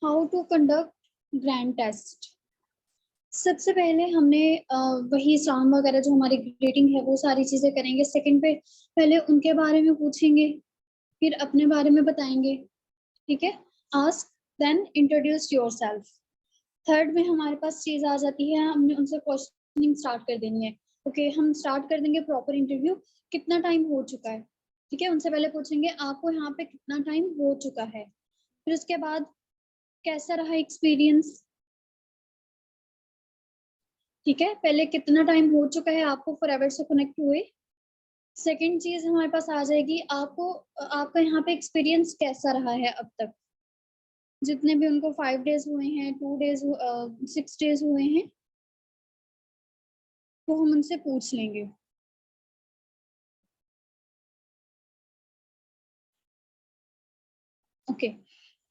How to conduct grand test. सबसे पहले हमने वही साम वगैरह जो हमारी ग्रेडिंग है वो सारी चीजें करेंगे। सेकंड पे पहले उनके बारे में पूछेंगे, फिर अपने बारे में बताएंगे। ठीक है, ask then introduce yourself. Third में हमारे पास चीज आ जाती है, हमने उनसे क्वेश्चनिंग स्टार्ट कर देनी है। ओके, हम स्टार्ट कर देंगे प्रॉपर इंटरव्यू। कितना टाइम हो चुका है, ठीक है, उनसे पहले पूछेंगे आपको यहाँ पे कितना टाइम हो चुका है। फिर उसके बाद कैसा रहा एक्सपीरियंस। ठीक है, पहले कितना टाइम हो चुका है आपको फॉरएवर से कनेक्ट हुए। सेकंड चीज हमारे पास आ जाएगी, आपको आपका यहाँ पे एक्सपीरियंस कैसा रहा है अब तक, जितने भी उनको 5 डेज हुए हैं, 2 डेज 6 डेज हुए हैं, वो हम उनसे पूछ लेंगे। ओके,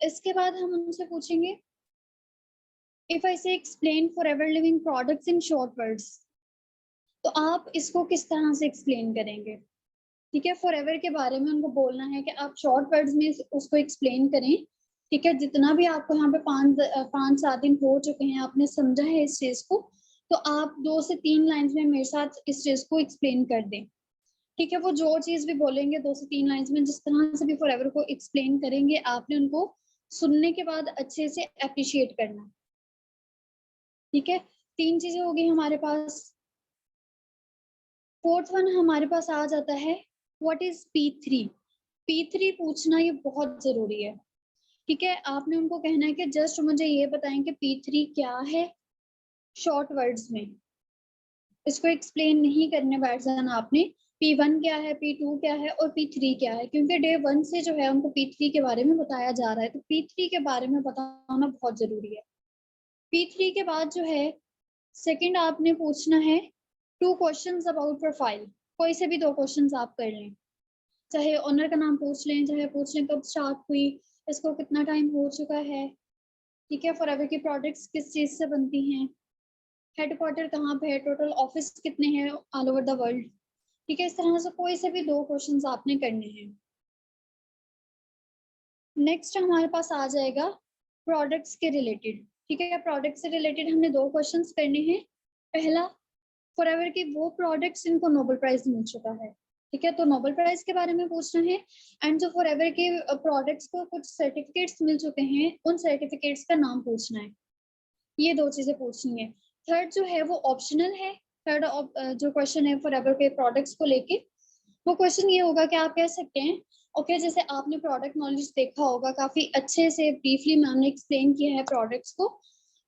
इसके बाद हम उनसे पूछेंगे इफ आई से explain forever living products in short words, तो आप इसको किस तरह से एक्सप्लेन करेंगे। ठीक है, फॉरएवर के बारे में उनको बोलना है कि आप शॉर्ट वर्ड्स में उसको एक्सप्लेन करें। ठीक है, जितना भी आपको यहाँ पे 5-7 दिन हो चुके हैं, आपने समझा है इस चीज को, तो आप 2 से 3 लाइंस में मेरे साथ इस चीज को एक्सप्लेन कर दें। ठीक है, वो जो चीज भी बोलेंगे 2 से 3 लाइंस में, जिस तरह से भी फॉरएवर को एक्सप्लेन करेंगे, आपने उनको सुनने के बाद अच्छे से अप्रिशिएट करना। ठीक है, 3 चीजें हो गई हमारे पास। फोर्थ वन हमारे पास आ जाता है व्हाट इज P3। P3 पूछना ये बहुत जरूरी है। ठीक है, आपने उनको कहना है कि जस्ट मुझे ये बताएं कि P3 क्या है शॉर्ट वर्ड्स में। इसको एक्सप्लेन नहीं करने बैठ जाना आपने, P1 क्या है, P2 क्या है और P3 क्या है, क्योंकि डे 1 से जो है उनको P3 के बारे में बताया जा रहा है, तो P3 के बारे में बताना बहुत जरूरी है। P3 के बाद जो है सेकंड आपने पूछना है 2 क्वेश्चंस अबाउट प्रोफाइल। कोई से भी 2 क्वेश्चंस आप कर लें, चाहे ओनर का नाम पूछ लें, चाहे पूछ लें कब स्टार्ट हुई, इसको कितना टाइम हो चुका है। ठीक है, फॉरएवर की प्रोडक्ट्स किस चीज से बनती हैं, हेडक्वार्टर कहाँ पे है, टोटल ऑफिस कितने हैं ऑल ओवर द वर्ल्ड। ठीक है, इस तरह से कोई से भी 2 क्वेश्चंस आपने करने हैं। नेक्स्ट हमारे पास आ जाएगा प्रोडक्ट्स के रिलेटेड। ठीक है, प्रोडक्ट से रिलेटेड हमने 2 क्वेश्चंस करने हैं। पहला, फॉरएवर की वो प्रोडक्ट्स इनको नोबेल प्राइज मिल चुका है। ठीक है, तो नोबेल प्राइज के बारे में पूछना है। एंड जो फॉरएवर के प्रोडक्ट्स को कुछ सर्टिफिकेट्स मिल चुके हैं, उन सर्टिफिकेट्स का नाम पूछना है। ये 2 चीजें पूछनी है। थर्ड जो है वो ऑप्शनल है। थर्ड जो क्वेश्चन है फॉरएवर के प्रोडक्ट्स को लेके, वो क्वेश्चन ये होगा कि आप कह सकते हैं ओके, जैसे आपने प्रोडक्ट नॉलेज देखा होगा, काफी अच्छे से ब्रीफली मैम ने एक्सप्लेन किया है प्रोडक्ट्स को,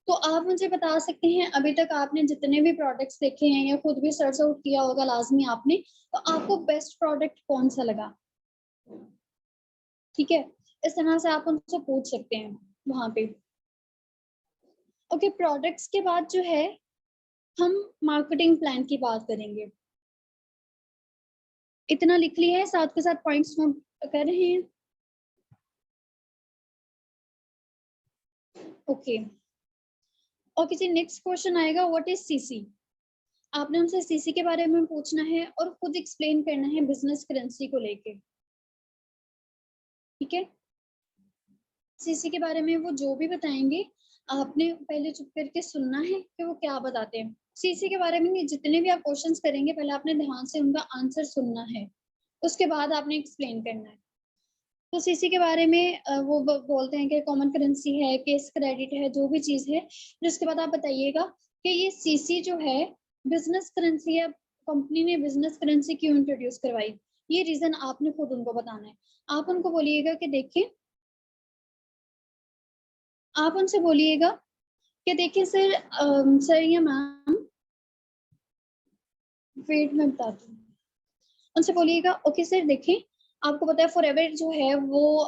तो आप मुझे बता सकते हैं अभी तक आपने जितने भी प्रोडक्ट्स देखे हैं या खुद भी सर्च आउट किया होगा लाजमी आपने, तो आपको बेस्ट प्रोडक्ट कौन सा लगा। ठीक है, इस तरह से आप उनसे पूछ सकते हैं वहां पे। ओके, प्रोडक्ट्स के बाद जो है हम मार्केटिंग प्लान की बात करेंगे। इतना लिख लिया है, साथ के साथ पॉइंट्स नोट कर रहे हैं। ओके ओके जी, नेक्स्ट क्वेश्चन आएगा व्हाट इज सीसी। आपने उनसे सीसी के बारे में पूछना है और खुद एक्सप्लेन करना है बिजनेस करेंसी को लेके। ठीक है, सीसी के बारे में वो जो भी बताएंगे आपने पहले चुप करके सुनना है कि वो क्या बताते हैं। सीसी के बारे में जितने भी आप क्वेश्चंस करेंगे, पहले आपने ध्यान से उनका आंसर सुनना है, उसके बाद आपने एक्सप्लेन करना है। तो सीसी के बारे में वो बोलते हैं कि कॉमन करेंसी है, केस क्रेडिट है, जो भी चीज है। फिर उसके बाद आप बताइएगा कि ये सीसी जो है बिजनेस करेंसी है, कंपनी ने बिजनेस करेंसी क्यों इंट्रोड्यूस करवाई, ये रीजन आपने खुद उनको बताना है। आप उनको बोलिएगा कि देखिए, आप उनसे बोलिएगा कि देखिए सर, सर या मैम, वेट में बताती हूँ। उनसे बोलिएगा ओके सर, देखिए आपको पता है फॉरएवर जो है वो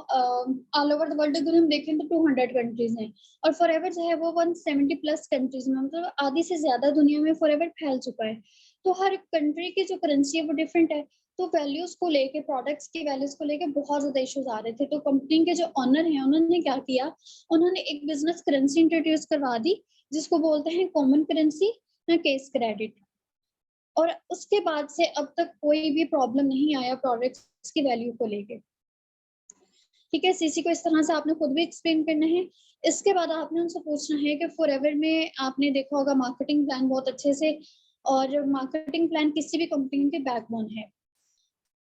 ऑल ओवर द वर्ल्ड अगर हम देखें तो 200 कंट्रीज हैं, और फॉरएवर जो है वो 170 प्लस कंट्रीज में, मतलब आधी से ज्यादा दुनिया में फॉरएवर फैल चुका है। तो हर कंट्री की जो करेंसी है वो डिफरेंट है, तो वैल्यूज को लेके, प्रोडक्ट्स की वैल्यूज को लेके बहुत ज्यादा इश्यूज आ रहे थे। तो कंपनी के जो ऑनर हैं उन्होंने क्या किया, उन्होंने एक बिजनेस करेंसी इंट्रोड्यूस करवा दी, जिसको बोलते हैं कॉमन करेंसी या केस क्रेडिट। और उसके बाद से अब तक कोई भी प्रॉब्लम नहीं आया प्रोडक्ट्स की वैल्यू को लेके। ठीक है, सीसी को इस तरह से आपने खुद भी एक्सप्लेन करना है। इसके बाद आपने उनसे पूछना है कि फॉरएवर में आपने देखा होगा मार्केटिंग प्लान बहुत अच्छे से, और मार्केटिंग प्लान किसी भी कंपनी के बैकबोन है।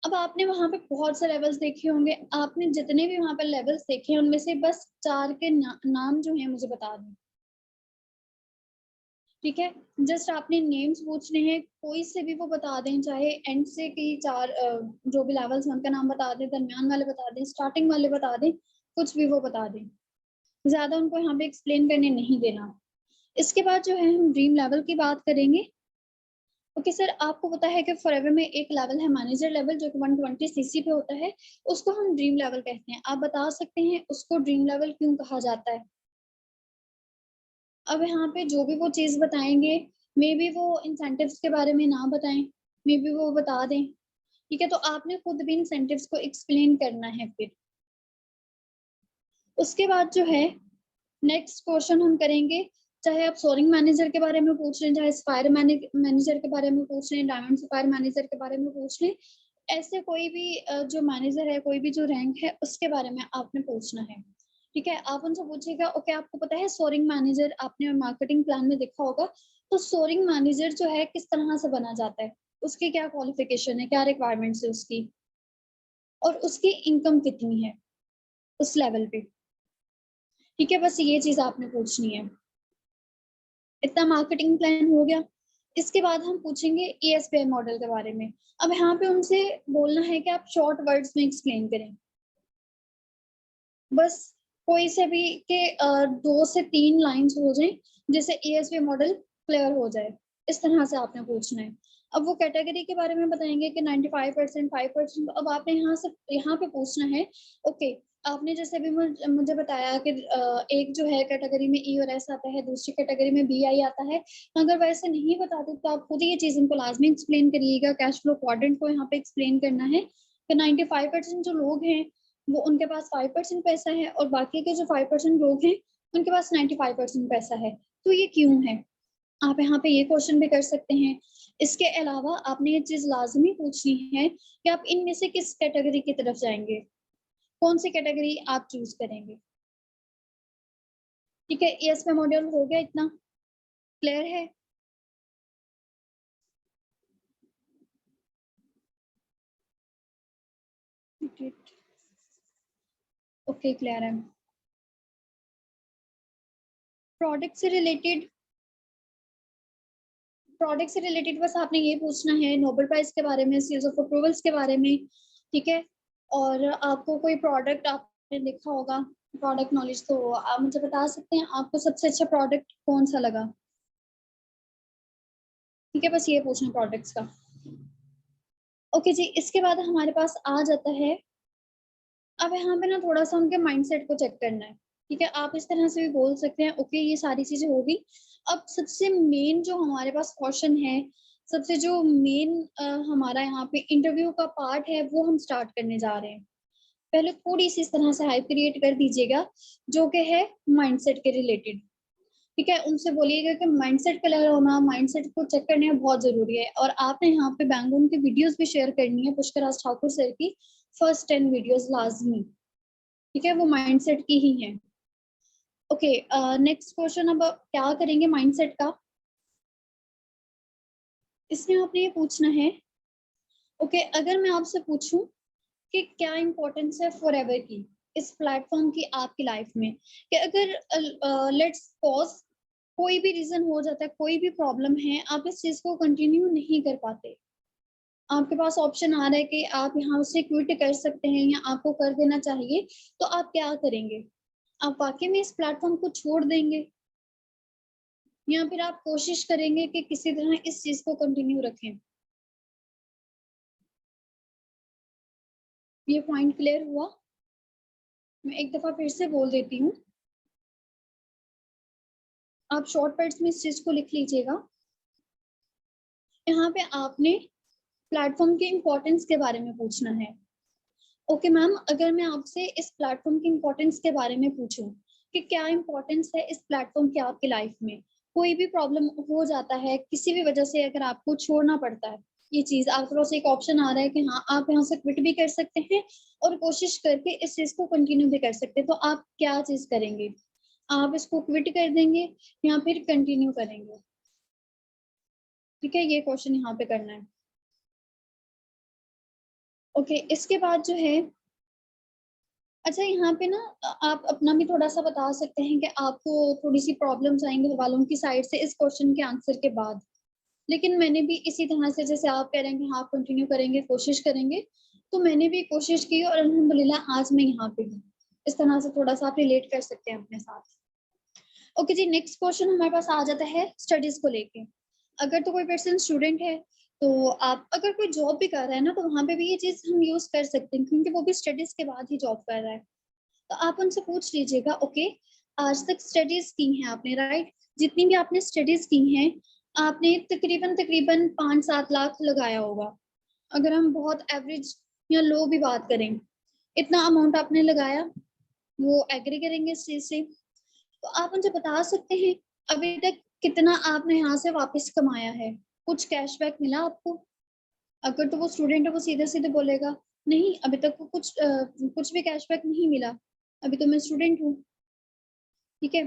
अब आपने वहां पे बहुत से लेवल्स देखे होंगे, आपने जितने भी वहां पर लेवल्स देखे हैं उनमें से बस 4 के नाम जो है मुझे बता दें। ठीक है, जस्ट आपने नेम्स पूछने हैं, कोई से भी वो बता दें, चाहे एंड से की 4 जो भी लेवल्स हैं उनका नाम बता दें, दरमियान वाले बता दें, स्टार्टिंग वाले बता दें, कुछ भी वो बता दें, ज्यादा उनको यहाँ पे एक्सप्लेन करने नहीं देना। इसके बाद जो है हम ड्रीम लेवल की बात करेंगे। ओके सर, आपको पता है कि फॉरएवर में एक लेवल है मैनेजर लेवल जो कि 120 सीसी पे होता है, उसको हम ड्रीम लेवल कहते हैं। आप बता सकते हैं उसको ड्रीम लेवल क्यों कहा जाता है? अब यहाँ पे जो भी वो चीज बताएंगे, मे बी वो इंसेंटिव्स के बारे में ना बताएं, मे बी वो बता दें। ठीक है, तो आपने खुद भी इंसेंटिव्स को एक्सप्लेन करना है। फिर उसके बाद जो है नेक्स्ट क्वेश्चन हम करेंगे, चाहे आप सोरिंग मैनेजर के बारे में पूछ रहे हैं, चाहे फायर मैनेजर के बारे में पूछ रहे हैं, डायमंड फायर मैनेजर के बारे में पूछ रहे हैं, ऐसे कोई भी जो मैनेजर है, कोई भी जो रैंक है उसके बारे में आपने पूछना है। ठीक है, आप उनसे पूछिएगा ओके आपको पता है सोरिंग मैनेजर, आपने मार्केटिंग प्लान में देखा होगा, तो सोरिंग मैनेजर जो है किस तरह से बना जाता है, उसकी क्या क्वालिफिकेशन है, क्या रिक्वायरमेंट्स है उसकी, और उसकी इनकम कितनी है उस लेवल पे। ठीक है, बस ये चीज आपने पूछनी है। इतना मार्केटिंग प्लान हो गया। इसके बाद हम पूछेंगे ESBI मॉडल के बारे में। अब यहाँ पे उनसे बोलना है कि आप शॉर्ट वर्ड्स में एक्सप्लेन करें, बस कोई से भी के 2 से 3 लाइंस हो जाए जिससे ESBI मॉडल क्लियर हो जाए, इस तरह से आपने पूछना है। अब वो कैटेगरी के बारे में बताएंगे कि 95%, 5%। अब आपने यहाँ पे पूछना है ओके, आपने जैसे भी मुझे बताया कि एक जो है कैटेगरी में E और S आता है, दूसरी कैटेगरी में BI आता है। अगर वैसे नहीं बताते तो आप खुद ये चीज इनको लाजमी एक्सप्लेन करिएगा। कैश फ्लो क्वाड्रेंट को यहाँ पे एक्सप्लेन करना है कि 95% जो लोग हैं वो उनके पास 5% पैसा है, और बाकी के जो 5% लोग हैं उनके पास 95% पैसा है, तो ये क्यों है? आप यहाँ पे ये क्वेश्चन भी कर सकते हैं। इसके अलावा आपने ये चीज लाजमी पूछनी है कि आप इनमें से किस कैटेगरी की तरफ जाएंगे, कौन सी कैटेगरी आप चूज करेंगे। ठीक है, ESBI मॉड्यूल हो गया, इतना क्लियर है? ओके, क्लियर है। प्रोडक्ट से रिलेटेड, प्रोडक्ट से रिलेटेड बस आपने ये पूछना है नोबेल प्राइज के बारे में, सील्स ऑफ अप्रूवल्स के बारे में। ठीक है, और आपको कोई प्रोडक्ट आपने देखा होगा, प्रोडक्ट नॉलेज, तो आप मुझे बता सकते हैं आपको सबसे अच्छा प्रोडक्ट कौन सा लगा। ठीक है, बस ये पूछना प्रोडक्ट्स का। ओके जी, इसके बाद हमारे पास आ जाता है, अब यहाँ पे ना थोड़ा सा उनके माइंडसेट को चेक करना है। ठीक है, आप इस तरह से भी बोल सकते हैं ओके ये सारी चीजें होगी। अब सबसे मेन जो हमारे पास क्वेश्चन है, सबसे जो मेन हमारा यहाँ पे इंटरव्यू का पार्ट है वो हम स्टार्ट करने जा रहे हैं। पहले थोड़ी सी इस तरह से हाइप क्रिएट कर दीजिएगा जो कि है माइंडसेट के रिलेटेड। ठीक है, उनसे बोलिएगा कि माइंडसेट क्लियर होना, माइंडसेट को चेक करना बहुत जरूरी है। और आपने यहाँ पे बैंगलोर की वीडियोस भी शेयर करनी है, पुष्कर राज ठाकुर सर की फर्स्ट 10 वीडियोस लाजमी। ठीक है, वो माइंडसेट की ही है। ओके, नेक्स्ट क्वेश्चन अब क्या करेंगे माइंडसेट का, इसमें आपने ये पूछना है ओके, अगर मैं आपसे पूछूं कि क्या इंपॉर्टेंस है फॉरएवर की, इस प्लेटफॉर्म की आपकी लाइफ में, कि अगर लेट्स सपोज कोई भी रीजन हो जाता है, कोई भी प्रॉब्लम है, आप इस चीज को कंटिन्यू नहीं कर पाते, आपके पास ऑप्शन आ रहा है कि आप यहाँ से क्विट कर सकते हैं या आपको कर देना चाहिए, तो आप क्या करेंगे? आप वाकई में इस प्लेटफॉर्म को छोड़ देंगे, या फिर आप कोशिश करेंगे कि किसी तरह इस चीज को कंटिन्यू रखें? ये पॉइंट क्लियर हुआ? मैं एक दफा फिर से बोल देती हूँ, आप शॉर्टकट्स में इस चीज को लिख लीजिएगा। यहाँ पे आपने प्लेटफॉर्म के इम्पोर्टेंस के बारे में पूछना है। ओके मैम, अगर मैं आपसे इस प्लेटफॉर्म की इम्पोर्टेंस के बारे में पूछूं कि क्या इम्पोर्टेंस है इस प्लेटफॉर्म की आपकी लाइफ में, कोई भी प्रॉब्लम हो जाता है, किसी भी वजह से अगर आपको छोड़ना पड़ता है, ये चीज आपके पास एक ऑप्शन आ रहा है कि हाँ आप यहाँ से क्विट भी कर सकते हैं और कोशिश करके इस चीज को कंटिन्यू भी कर सकते हैं, तो आप क्या चीज करेंगे? आप इसको क्विट कर देंगे या फिर कंटिन्यू करेंगे? ठीक है, ये क्वेश्चन यहाँ पे करना है। ओके, इसके बाद जो है, अच्छा यहाँ पे ना आप अपना भी थोड़ा सा बता सकते हैं कि आपको थोड़ी सी प्रॉब्लम्स आएंगे घर वालों की साइड से इस क्वेश्चन के आंसर के बाद, लेकिन मैंने भी इसी तरह से, जैसे आप कह रहे हैं कि हाँ कंटिन्यू करेंगे, कोशिश करेंगे, तो मैंने भी कोशिश की और अल्हम्दुलिल्लाह आज मैं यहाँ पे हूँ। इस तरह से थोड़ा सा आप रिलेट कर सकते हैं अपने साथ। ओके जी, नेक्स्ट क्वेश्चन हमारे पास आ जाता है स्टडीज को लेके। अगर तो कोई पर्सन स्टूडेंट है, तो आप अगर कोई जॉब भी कर रहा है ना, तो वहां पे भी ये चीज हम यूज कर सकते हैं, क्योंकि वो भी स्टडीज के बाद ही जॉब कर रहा है। तो आप उनसे पूछ लीजिएगा, ओके आज तक स्टडीज की हैं आपने, राइट? जितनी भी आपने स्टडीज की हैं, आपने तकरीबन तकरीबन 5-7 लाख लगाया होगा। अगर हम बहुत एवरेज या लो भी बात करें, इतना अमाउंट आपने लगाया, वो एग्री करेंगे इस चीज से। तो आप उनसे बता सकते हैं अभी तक कितना आपने यहाँ से वापस कमाया है, कुछ कैशबैक मिला आपको? अगर तो वो स्टूडेंट है, वो सीधे सीधे बोलेगा नहीं अभी तक को कुछ भी कैशबैक नहीं मिला, अभी तो मैं स्टूडेंट हूँ। ठीक है,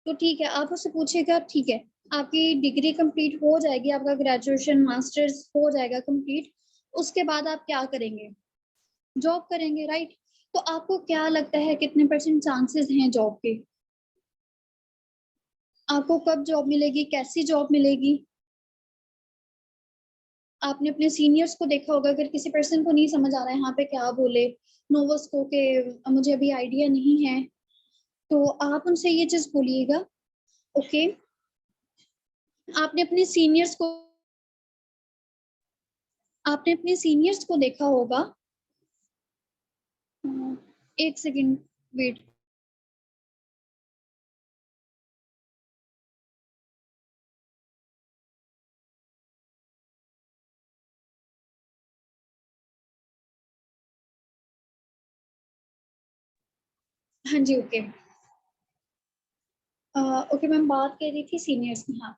तो ठीक है, आप उससे पूछिएगा, ठीक है आपकी डिग्री कंप्लीट हो जाएगी, आपका ग्रेजुएशन मास्टर्स हो जाएगा कंप्लीट, उसके बाद आप क्या करेंगे? जॉब करेंगे, राइट? तो आपको क्या लगता है कितने परसेंट चांसेस हैं जॉब के? आपको कब जॉब मिलेगी, कैसी जॉब मिलेगी? आपने अपने सीनियर्स को देखा होगा, अगर किसी पर्सन को नहीं समझ आ रहा है यहाँ पे क्या बोले, नोवस को के मुझे अभी आइडिया नहीं है, तो आप उनसे ये चीज बोलिएगा। ओके, आपने अपने सीनियर्स को देखा होगा। एक सेकेंड वेट। हाँ जी, ओके। ओके मैम, बात कर रही थी सीनियर्स की, हाँ।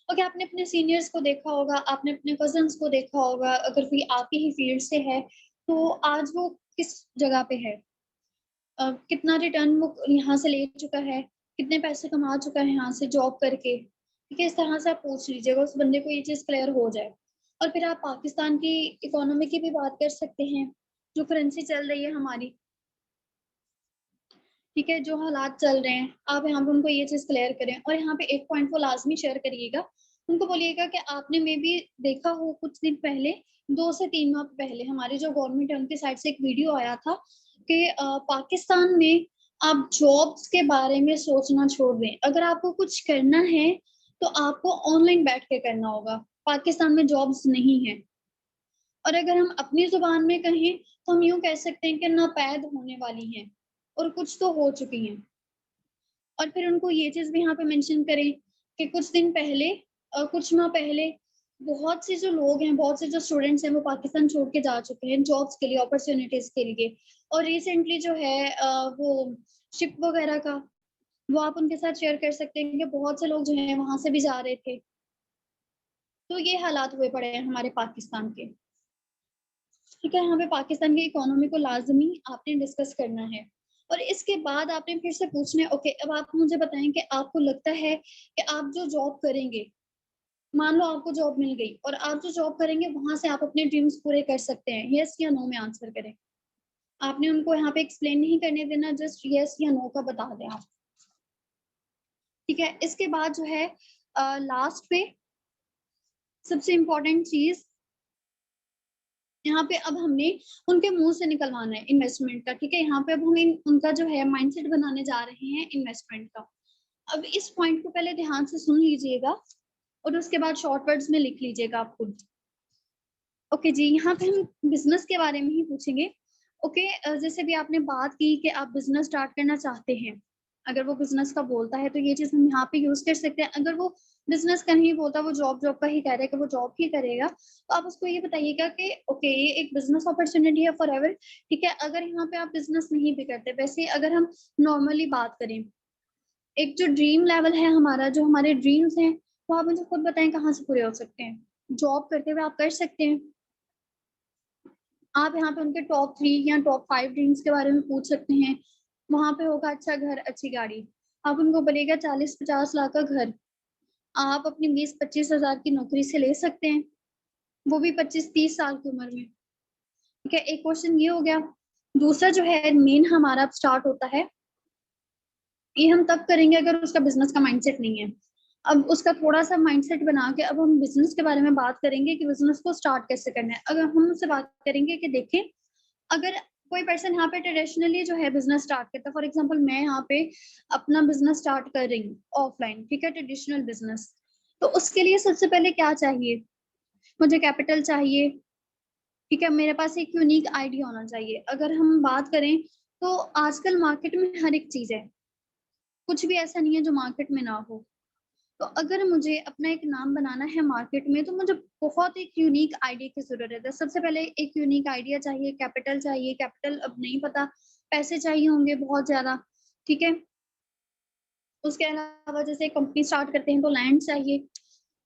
ओके, आपने अपने सीनियर्स को देखा होगा, आपने अपने कजन्स को देखा होगा, अगर कोई आपके ही फील्ड से है, तो आज वो किस जगह पे है, कितना रिटर्न वो यहाँ से ले चुका है, कितने पैसे कमा चुका है यहाँ से जॉब करके। ठीक है, इस तरह से आप पूछ लीजिएगा, उस बंदे को ये चीज क्लियर हो जाए। और फिर आप पाकिस्तान की इकोनॉमी की भी बात कर सकते हैं, जो करेंसी चल रही है हमारी। ठीक है, जो हालात चल रहे हैं, आप यहाँ पे उनको ये चीज क्लियर करें। और यहाँ पे एक पॉइंट वो लाजमी शेयर करिएगा, उनको बोलिएगा कि आपने मे भी देखा हो कुछ दिन पहले, 2 से 3 माह पहले हमारी जो गवर्नमेंट है उनकी साइड से एक वीडियो आया था कि पाकिस्तान में आप जॉब्स के बारे में सोचना छोड़ दें, अगर आपको कुछ करना है तो आपको ऑनलाइन बैठ के करना होगा, पाकिस्तान में जॉब्स नहीं है। और अगर हम अपनी जुबान में कहें तो हम यूं कह सकते हैं कि नापैद होने वाली हैं, और कुछ तो हो चुकी हैं। और फिर उनको ये चीज भी यहाँ पे मेंशन करें कि कुछ दिन पहले, कुछ माह पहले, बहुत से जो लोग हैं, बहुत से जो स्टूडेंट्स हैं, वो पाकिस्तान छोड़ के जा चुके हैं जॉब्स के लिए, अपॉर्चुनिटीज के लिए। और रिसेंटली जो है वो शिप वगैरह का, वो आप उनके साथ शेयर कर सकते हैं कि बहुत से लोग जो हैं वहां से भी जा रहे थे। तो ये हालात हुए पड़े हैं हमारे पाकिस्तान के। ठीक है, यहाँ पे पाकिस्तान की इकोनॉमी को लाजमी आपने डिस्कस करना है। और इसके बाद आपने फिर से पूछना है, ओके अब आप मुझे बताएं कि आपको लगता है कि आप जो जॉब करेंगे, मान लो आपको जॉब मिल गई और आप जो जॉब करेंगे वहां से आप अपने ड्रीम्स पूरे कर सकते हैं, यस या नो में आंसर करें। आपने उनको यहाँ पे एक्सप्लेन नहीं करने देना, जस्ट यस या नो का बता दें आप। ठीक है, इसके बाद जो है लास्ट पे सबसे इम्पोर्टेंट चीज, यहाँ पे अब हमने उनके मुंह से निकलवाना है इन्वेस्टमेंट का। ठीक है, यहाँ पे अब हम उनका जो है माइंडसेट बनाने जा रहे हैं इन्वेस्टमेंट का। अब इस पॉइंट को पहले ध्यान से सुन लीजिएगा और उसके बाद शॉर्ट वर्ड्स में लिख लीजिएगा आप खुद। ओके जी, यहाँ पे हम बिजनेस के बारे में ही पूछेंगे। ओके, जैसे भी आपने बात की कि आप बिजनेस स्टार्ट करना चाहते हैं, अगर वो बिजनेस का बोलता है तो ये चीज हम यहाँ पे यूज कर सकते हैं। अगर वो बिजनेस का नहीं बोलता, वो जॉब जॉब का ही कह रहा है कि वो जॉब ही करेगा, तो आप उसको ये बताइएगा कि ओके ये एक बिजनेस अपॉर्चुनिटी है फॉर एवर। ठीक है, अगर यहाँ पे आप बिजनेस नहीं भी करते, वैसे अगर हम नॉर्मली बात करें, एक जो ड्रीम लेवल है हमारा, जो हमारे ड्रीम्स हैं, वो आप मुझे खुद बताएं कहाँ से पूरे हो सकते हैं। जॉब करते हुए आप कर सकते हैं। आप यहाँ पे उनके टॉप 3 या टॉप 5 ड्रीम्स के बारे में पूछ सकते हैं। वहां पे होगा अच्छा घर, अच्छी गाड़ी। आप उनको बोलेगा 40-50 लाख का घर आप अपनी 20-25 हजार की नौकरी से ले सकते हैं, वो भी 25-30 साल की उम्र में। ठीक है, एक क्वेश्चन ये हो गया। दूसरा जो है मेन हमारा अब स्टार्ट होता है, ये हम तब करेंगे अगर उसका बिजनेस का माइंडसेट नहीं है। अब उसका थोड़ा सा माइंडसेट बना के अब हम बिजनेस के बारे में बात करेंगे कि बिजनेस को स्टार्ट कैसे करना है। अगर हम उससे बात करेंगे कि देखें, अगर कोई पर्सन यहाँ पे ट्रेडिशनली जो है बिजनेस स्टार्ट करता है, फॉर एग्जांपल मैं यहाँ पे अपना बिजनेस स्टार्ट कर रही हूँ ऑफलाइन, ठीक है, ट्रेडिशनल बिजनेस, तो उसके लिए सबसे पहले क्या चाहिए, मुझे कैपिटल चाहिए। ठीक है, मेरे पास एक यूनिक आइडिया होना चाहिए। अगर हम बात करें तो आजकल मार्केट में हर एक चीज है, कुछ भी ऐसा नहीं है जो मार्केट में ना हो। तो अगर मुझे अपना एक नाम बनाना है मार्केट में, तो मुझे बहुत एक यूनिक आइडिया की जरूरत है। सबसे पहले एक यूनिक आइडिया चाहिए, कैपिटल चाहिए। कैपिटल अब नहीं पता, पैसे चाहिए होंगे बहुत ज्यादा। ठीक है, उसके अलावा जैसे कंपनी स्टार्ट करते हैं तो लैंड चाहिए,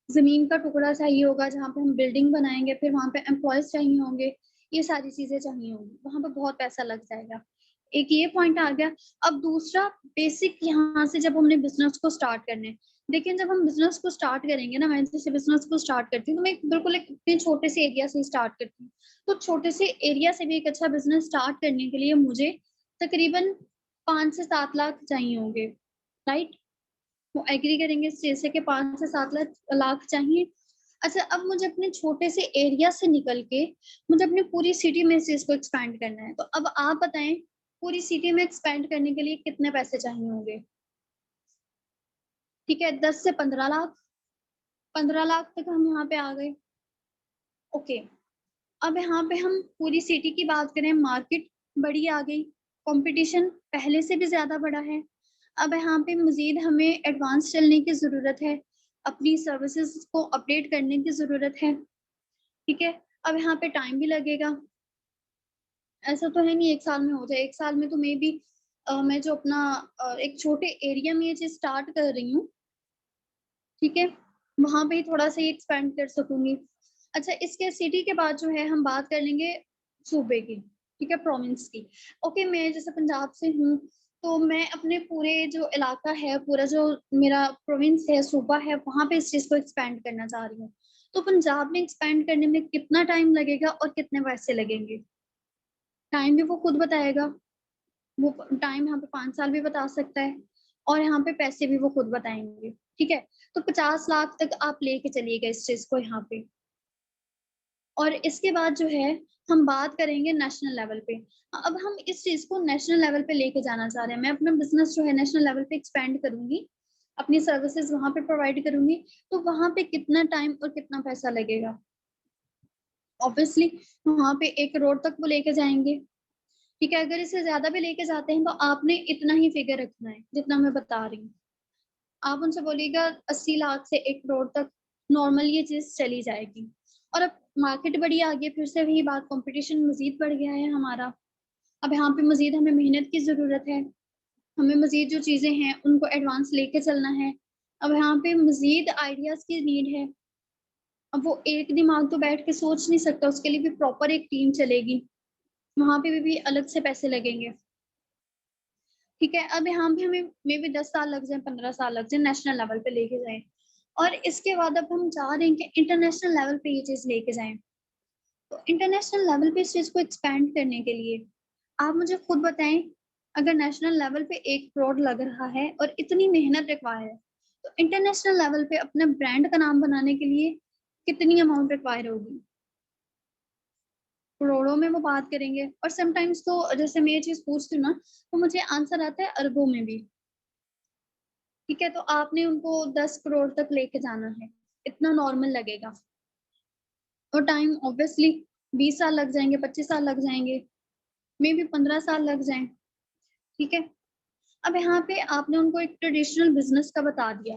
जमीन का टुकड़ा चाहिए होगा जहाँ पे हम बिल्डिंग बनाएंगे, फिर वहां पे एम्प्लॉयज चाहिए होंगे, ये सारी चीजें चाहिए होंगी, वहां पे बहुत पैसा लग जाएगा। एक ये पॉइंट आ गया। अब दूसरा बेसिक, यहाँ से जब हमने बिजनेस को स्टार्ट करने, देखिए जब हम बिजनेस को स्टार्ट करेंगे ना, मैं जैसे बिजनेस को स्टार्ट करती हूँ तो मैं बिल्कुल एक इतने छोटे से एरिया से स्टार्ट करती हूँ। तो छोटे से एरिया से भी एक अच्छा बिजनेस स्टार्ट करने के लिए मुझे तकरीबन 5 से 7 लाख चाहिए होंगे, राइट। वो एग्री करेंगे इस चीज से कि 5 से 7 लाख चाहिए। अच्छा, अब मुझे अपने छोटे से एरिया से निकल के मुझे अपनी पूरी सिटी में इस चीज को एक्सपैंड करना है। तो अब आप बताएं, पूरी सिटी में एक्सपैंड करने के लिए कितने पैसे चाहिए होंगे। ठीक है, 10 से 15 लाख, 15 लाख तक हम यहाँ पे आ गए। ओके, अब यहाँ पे हम पूरी सिटी की बात करें, मार्केट बड़ी आ गई, कंपटीशन पहले से भी ज्यादा बड़ा है। अब यहाँ पे मजीद हमें एडवांस चलने की जरूरत है, अपनी सर्विसेज को अपडेट करने की जरूरत है। ठीक है, अब यहाँ पे टाइम भी लगेगा, ऐसा तो है नहीं 1 साल में हो जाए। 1 साल में तो मे बी मैं जो अपना एक छोटे एरिया में ये चीज स्टार्ट कर रही हूँ, ठीक है, वहां पे ही थोड़ा सा ही एक्सपेंड कर सकूंगी। अच्छा, इसके सिटी के बाद जो है हम बात कर लेंगे सूबे की, ठीक है, प्रोविंस की। ओके, मैं जैसे पंजाब से हूँ, तो मैं अपने पूरे जो इलाका है, पूरा जो मेरा प्रोविंस है, सूबा है, वहां पे इस चीज को एक्सपेंड करना चाह रही हूँ। तो पंजाब में एक्सपेंड करने में कितना टाइम लगेगा और कितने पैसे लगेंगे, टाइम भी वो खुद बताएगा। वो टाइम यहाँ पे 5 साल भी बता सकता है, और यहाँ पे पैसे भी वो खुद बताएंगे। ठीक है, तो 50 लाख तक आप लेके चलिएगा इस चीज को यहाँ पे। और इसके बाद जो है हम बात करेंगे नेशनल लेवल पे। अब हम इस चीज को नेशनल लेवल पे लेके जाना चाह रहे हैं। मैं अपना बिजनेस जो है नेशनल लेवल पे एक्सपेंड करूंगी, अपनी सर्विसेज वहां पे प्रोवाइड करूंगी। तो वहां पे कितना टाइम और कितना पैसा लगेगा, ऑब्वियसली वहां पे 1 करोड़ तक वो लेके जाएंगे। ठीक है, अगर इससे ज्यादा भी लेके जाते हैं तो आपने इतना ही फिगर रखना है जितना मैं बता रही हूँ। आप उनसे बोलिएगा 80 लाख से 1 करोड़ तक नॉर्मल ये चीज चली जाएगी। और अब मार्केट बड़ी आ गई, फिर से वही बात, कंपटीशन मजीद बढ़ गया है हमारा। अब यहाँ पे मजीद हमें मेहनत की जरूरत है, हमें मजीद जो चीजें हैं उनको एडवांस लेके चलना है। अब यहाँ पे मजीद आइडियाज की नीड है। अब वो एक दिमाग तो बैठ के सोच नहीं सकता, उसके लिए भी प्रॉपर एक टीम चलेगी, वहां पे भी अलग से पैसे लगेंगे। ठीक है, अब यहाँ पे हमें मे भी 10 साल लग जाए, 15 साल लग जाए, नेशनल लेवल पे लेके जाए। और इसके बाद अब हम चाह रहे हैं कि इंटरनेशनल लेवल पे ये चीज लेके जाएं। तो इंटरनेशनल लेवल पे इस चीज को एक्सपेंड करने के लिए आप मुझे खुद बताएं, अगर नेशनल लेवल पे 1 करोड़ लग रहा है और इतनी मेहनत रिक्वायर है, तो इंटरनेशनल लेवल पे अपने ब्रांड का नाम बनाने के लिए कितनी अमाउंट रिक्वायर होगी। करोड़ों में वो बात करेंगे, और समटाइम्स तो जैसे मैं ये चीज पूछती हूँ ना, तो मुझे आंसर आता है अरबों में भी। ठीक है, तो आपने उनको 10 करोड़ तक लेके जाना है, इतना नॉर्मल लगेगा। और टाइम ऑब्वियसली 20 साल लग जाएंगे, 25 साल लग जाएंगे, मे भी 15 साल लग जाएं। ठीक है, अब यहाँ पे आपने उनको एक ट्रेडिशनल बिजनेस का बता दिया,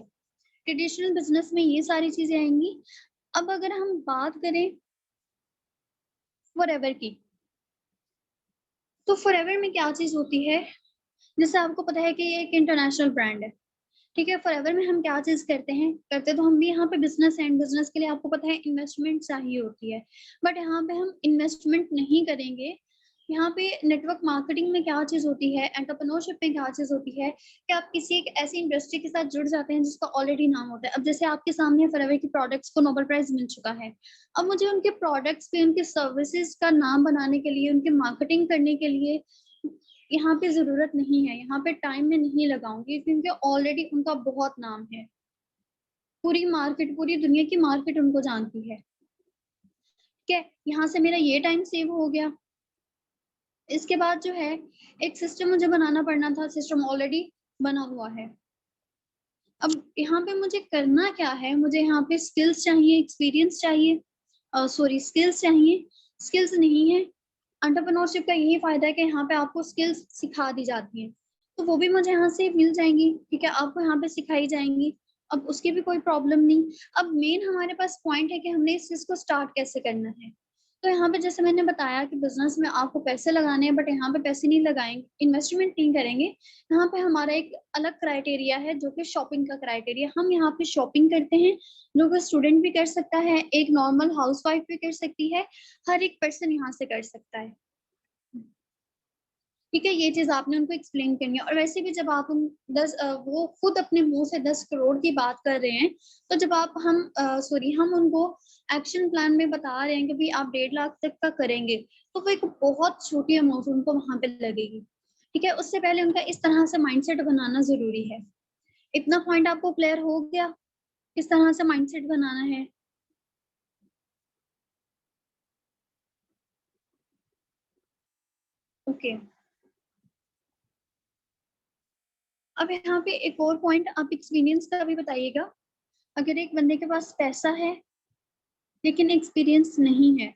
ट्रेडिशनल बिजनेस में ये सारी चीजें आएंगी। अब अगर हम बात करें फॉरएवर की, तो फॉरएवर में क्या चीज होती है, जैसे आपको पता है कि ये एक इंटरनेशनल ब्रांड है, ठीक है। फॉरएवर में हम क्या चीज करते तो हम भी यहाँ पे बिजनेस एंड बिजनेस के लिए आपको पता है इन्वेस्टमेंट चाहिए होती है, बट यहाँ पे हम इन्वेस्टमेंट नहीं करेंगे। यहाँ पे नेटवर्क मार्केटिंग में क्या चीज होती है, एंटरप्रेन्योरशिप में क्या चीज होती है कि आप किसी एक ऐसी इंडस्ट्री के साथ जुड़ जाते हैं जिसका ऑलरेडी नाम होता है। अब जैसे आपके सामने फॉरएवर की प्रोडक्ट्स को नोबेल प्राइज मिल चुका है, अब मुझे उनके प्रोडक्ट्स पे उनके सर्विसेज का नाम बनाने के लिए, उनके मार्केटिंग करने के लिए यहाँ पे जरूरत नहीं है, यहाँ पे टाइम में नहीं लगाऊंगी क्योंकि ऑलरेडी उनका बहुत नाम है। पूरी मार्केट, पूरी दुनिया की मार्केट उनको जानती है। ठीक है, यहाँ से मेरा ये टाइम सेव हो गया। इसके बाद जो है एक सिस्टम मुझे बनाना पड़ना था, सिस्टम ऑलरेडी बना हुआ है। अब यहाँ पे मुझे करना क्या है, मुझे यहाँ पे स्किल्स चाहिए, एक्सपीरियंस चाहिए, सॉरी स्किल्स चाहिए, स्किल्स नहीं है। एंटरप्रेन्योरशिप का यही फायदा है कि यहाँ पे आपको स्किल्स सिखा दी जाती हैं, तो वो भी मुझे यहाँ से मिल जाएंगी। ठीक है, आपको यहाँ पे सिखाई जाएंगी, अब उसकी भी कोई प्रॉब्लम नहीं। अब मेन हमारे पास पॉइंट है कि हमने इस चीज को स्टार्ट कैसे करना है। तो यहाँ पे जैसे मैंने बताया कि बिजनेस में आपको पैसे लगाने हैं, बट यहाँ पे पैसे नहीं लगाएंगे, इन्वेस्टमेंट नहीं करेंगे। यहाँ पे हमारा एक अलग क्राइटेरिया है जो कि शॉपिंग का क्राइटेरिया। हम यहाँ पे शॉपिंग करते हैं, जो कि स्टूडेंट भी कर सकता है, एक नॉर्मल हाउसवाइफ भी कर सकती है, हर एक पर्सन यहाँ से कर सकता है। ठीक है, ये चीज आपने उनको एक्सप्लेन करनी है। और वैसे भी जब आप वो खुद अपने मुंह से 10 करोड़ की बात कर रहे हैं, तो जब आप हम उनको एक्शन प्लान में बता रहे हैं कि भाई आप 1.5 लाख तक का करेंगे, तो वो एक बहुत छोटी अमाउंट उनको वहां पे लगेगी। ठीक है, उससे पहले उनका इस तरह से माइंडसेट बनाना जरूरी है। इतना पॉइंट आपको क्लियर हो गया, किस तरह से माइंडसेट बनाना है? ओके। अब यहाँ पे एक और पॉइंट, आप एक्सपीरियंस का भी बताइएगा। अगर एक बंदे के पास पैसा है लेकिन एक्सपीरियंस नहीं है,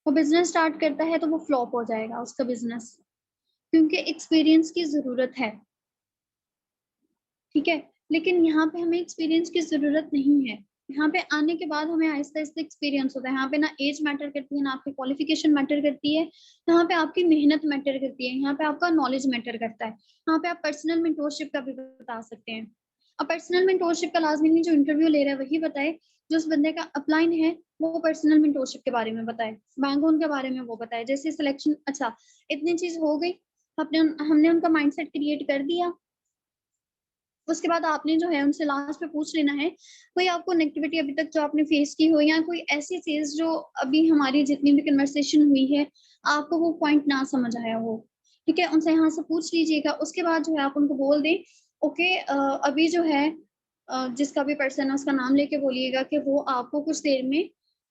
वो बिजनेस स्टार्ट करता है तो वो फ्लॉप हो जाएगा उसका बिजनेस, क्योंकि एक्सपीरियंस की जरूरत है। ठीक है, लेकिन यहाँ पे हमें एक्सपीरियंस की जरूरत नहीं है। यहाँ पे आने के बाद हमें आहिस्ता आहिस्ता एक्सपीरियंस होता है। यहाँ पे ना एज मैटर करती है, ना आपकी क्वालिफिकेशन मैटर करती है, यहाँ पे आपकी मेहनत मैटर करती है, यहाँ पे आपका नॉलेज मैटर करता है। यहाँ पे आप पर्सनल मेंटोरशिप का भी बता सकते हैं। अब पर्सनल मेंटोरशिप का लाजमी नहीं जो इंटरव्यू ले रहा है वही बताए, जो उस बंदे का अपलाइन है वो पर्सनल मेंटोरशिप के बारे में बताए, बैंक लोन के बारे में वो बताए, जैसे सिलेक्शन। अच्छा, इतनी चीज हो गई, अपने हमने उनका माइंडसेट क्रिएट कर दिया। उसके बाद आपने जो है उनसे लास्ट में पूछ लेना है कोई आपको नेगेटिविटी अभी तक जो आपने फेस की हो, या कोई ऐसी चीज जो अभी हमारी जितनी भी कन्वर्सेशन हुई है आपको वो पॉइंट ना समझ आया हो। ठीक है, उनसे यहाँ से पूछ लीजिएगा। उसके बाद जो है आप उनको बोल दें ओके, अभी जो है जिसका भी पर्सन है उसका नाम लेके बोलिएगा कि वो आपको कुछ देर में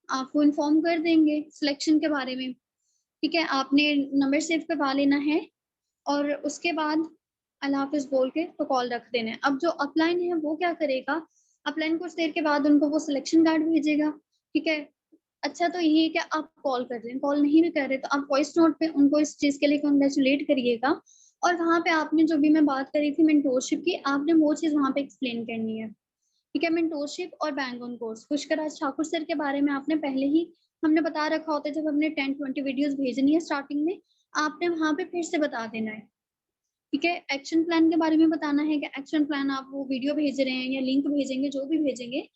आपको इन्फॉर्म कर देंगे सिलेक्शन के बारे में। ठीक है, आपने नंबर सेव करवा लेना है, और उसके बाद अल्लाह हाफिज बोल के तो कॉल रख देना है। अब जो अपलाइन है वो क्या करेगा, अपलाइन कुछ देर के बाद उनको वो सिलेक्शन कार्ड भेजेगा। ठीक है, अच्छा तो ये है कि आप कॉल कर रहे हैं, कॉल नहीं भी कर रहे तो आप वॉइस नोट पे उनको इस चीज के लिए कंग्रेचुलेट करिएगा। और वहां पे आपने जो भी मैं बात करी थी मेंटोरशिप की, आपने वो चीज वहां पे एक्सप्लेन करनी है। ठीक है, मेंटोरशिप और bank on course Pushkar Thakur sir के बारे में आपने पहले ही हमने बता रखा होता है, जब हमने 10-20 वीडियोस भेजनी है स्टार्टिंग में, आपने वहां पे फिर से बता देना है। ठीक है, एक्शन प्लान के बारे में बताना है कि एक्शन प्लान आप वो वीडियो भेज रहे हैं या लिंक भेजेंगे, जो भी भेजेंगे,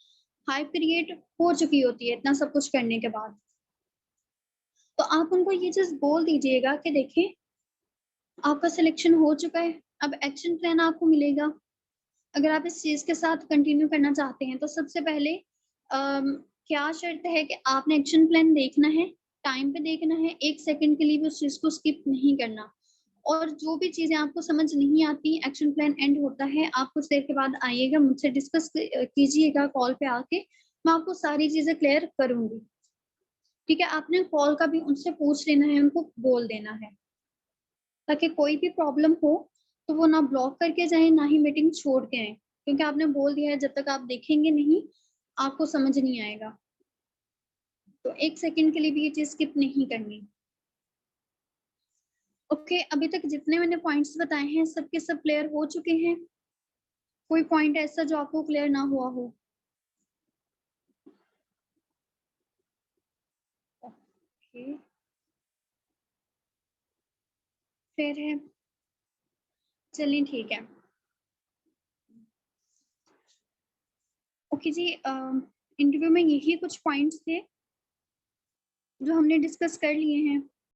हाइप क्रिएट हो चुकी होती है इतना सब कुछ करने के बाद। तो आप उनको ये चीज बोल दीजिएगा कि देखिए आपका सिलेक्शन हो चुका है, अब एक्शन प्लान आपको मिलेगा। अगर आप इस चीज के साथ कंटिन्यू करना चाहते हैं तो सबसे पहले क्या शर्त है कि आपने एक्शन प्लान देखना है, टाइम पे देखना है, 1 सेकंड के लिए भी उस चीज को स्किप नहीं करना। और जो भी चीजें आपको समझ नहीं आती, एक्शन प्लान एंड होता है, आप कुछ देर के बाद आइएगा मुझसे डिस्कस कीजिएगा कॉल पे आके, मैं आपको सारी चीजें क्लियर करूंगी। ठीक है, आपने कॉल का भी उनसे पूछ लेना है, उनको बोल देना है, ताकि कोई भी प्रॉब्लम हो तो वो ना ब्लॉक करके जाए ना ही मीटिंग छोड़ के आए, क्योंकि आपने बोल दिया है जब तक आप देखेंगे नहीं आपको समझ नहीं आएगा। तो 1 सेकंड के लिए भी ये चीज स्किप नहीं करनी। ओके, अभी तक जितने मैंने पॉइंट्स बताए हैं सबके सब क्लियर हो चुके हैं? कोई पॉइंट ऐसा जो आपको क्लियर ना हुआ हो? ओके, फिर है, चलिए ठीक है। ओके जी, इंटरव्यू में यही कुछ पॉइंट्स थे जो हमने डिस्कस कर लिए हैं।